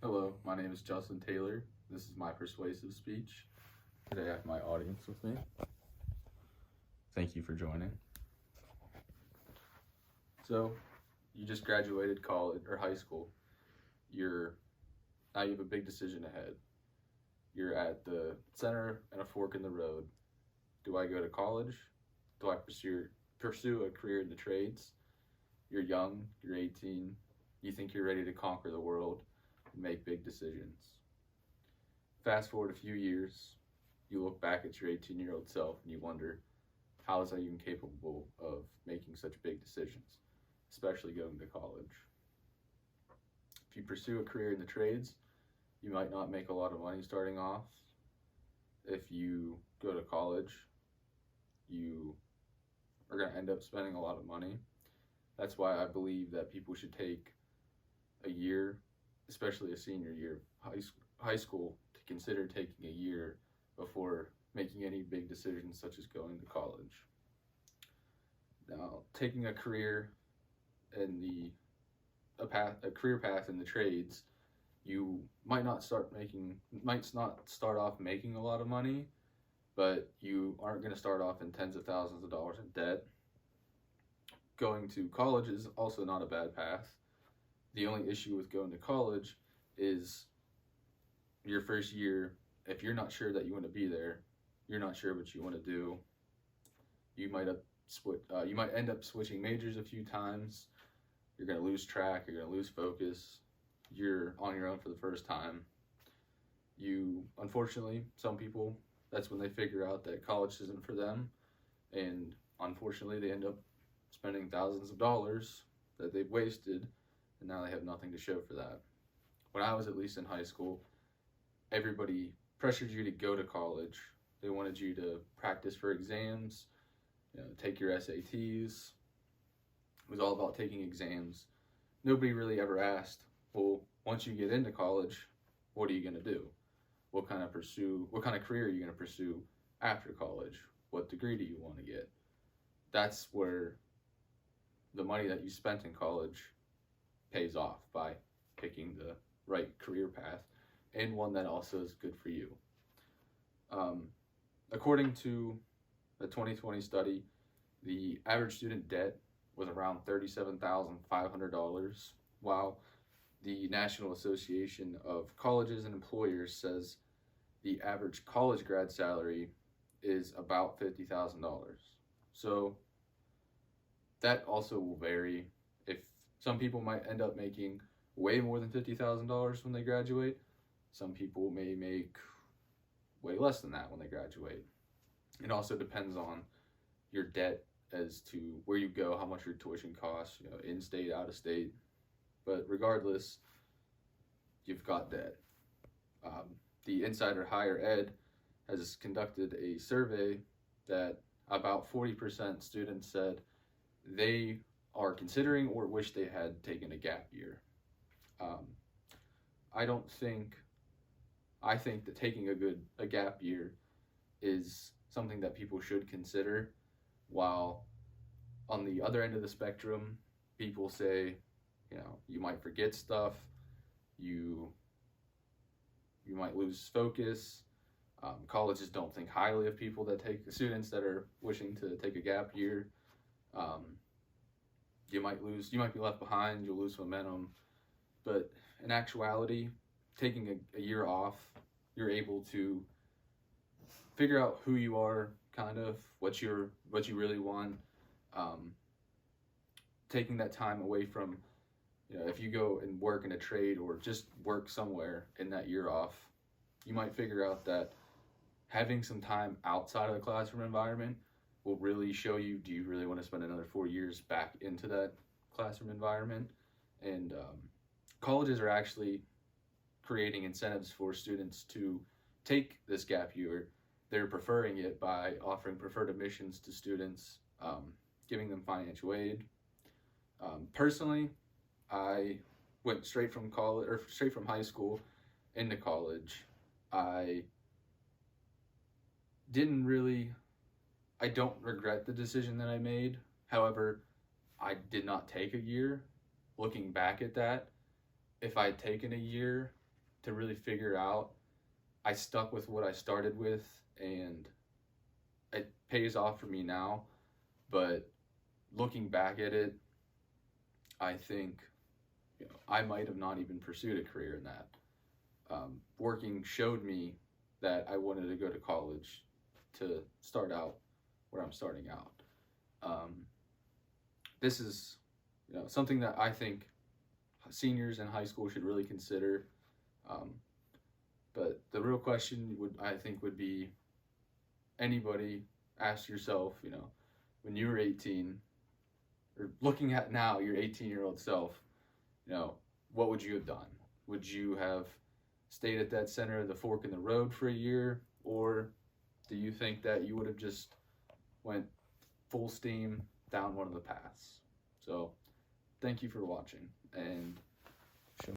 Hello, my name is Justin Taylor. This is my persuasive speech. Today I have my audience with me. Thank you for joining. So, you just graduated college or high school. Now you have a big decision ahead. You're at the center and a fork in the road. Do I go to college? Do I pursue a career in the trades? You're young, you're 18, you think you're ready to conquer the world and make big decisions. Fast forward a few years, you look back at your 18-year-old self and you wonder, how is I even capable of making such big decisions, especially going to college? If you pursue a career in the trades, you might not make a lot of money starting off. If you go to college, you are going to end up spending a lot of money. That's why I believe that people should take a year, especially a senior year of high school, to consider taking a year before making any big decisions such as going to college. Now, taking a career in a career path in the trades, you might not start off making a lot of money, but you aren't going to start off in tens of thousands of dollars in debt. Going to college is also not a bad path. The only issue with going to college is your first year. If you're not sure that you want to be there, you're not sure what you want to do, you might end up switching majors a few times. You're going to lose track, you're going to lose focus. You're on your own for the first time. Unfortunately, some people, that's when they figure out that college isn't for them, and unfortunately they end up spending thousands of dollars that they've wasted, and now they have nothing to show for that. When I was at least in high school, everybody pressured you to go to college. They wanted you to practice for exams, take your SATs. It was all about taking exams. Nobody really ever asked, well, once you get into college, what are you going to do? What kind of career are you going to pursue after college? What degree do you want to get? That's where the money that you spent in college pays off, by picking the right career path and one that also is good for you. According to the 2020 study, the average student debt was around $37,500, while the National Association of Colleges and Employers says the average college grad salary is about $50,000. So that also will vary. If some people might end up making way more than $50,000 when they graduate, some people may make way less than that when they graduate. It also depends on your debt as to where you go, how much your tuition costs, in-state, out-of-state. But regardless, you've got debt. The Insider Higher Ed has conducted a survey that about 40% students said they are considering or wish they had taken a gap year. I think that taking a gap year is something that people should consider, while on the other end of the spectrum, people say, you might forget stuff, you might lose focus. Colleges don't think highly of students that are wishing to take a gap year. You might be left behind, you'll lose momentum. But in actuality, taking a year off, you're able to figure out who you are, kind of what you really want. Taking that time away from, if you go and work in a trade or just work somewhere in that year off, you might figure out that having some time outside of the classroom environment will really show you, do you really want to spend another 4 years back into that classroom environment? And colleges are actually creating incentives for students to take this gap year. They're preferring it by offering preferred admissions to students, giving them financial aid. Personally, I went straight from high school into college. I don't regret the decision that I made. However, I did not take a year. Looking back at that, if I had taken a year, to really figure out. I stuck with what I started with, and it pays off for me now. But looking back at it, I think I might have not even pursued a career in that. Working showed me that I wanted to go to college to start out where I'm starting out. This is something that I think seniors in high school should really consider. But the real question would be, anybody ask yourself, when you were 18, or looking at now your 18-year-old self, what would you have done? Would you have stayed at that center of the fork in the road for a year, or do you think that you would have just went full steam down one of the paths? So thank you for watching, and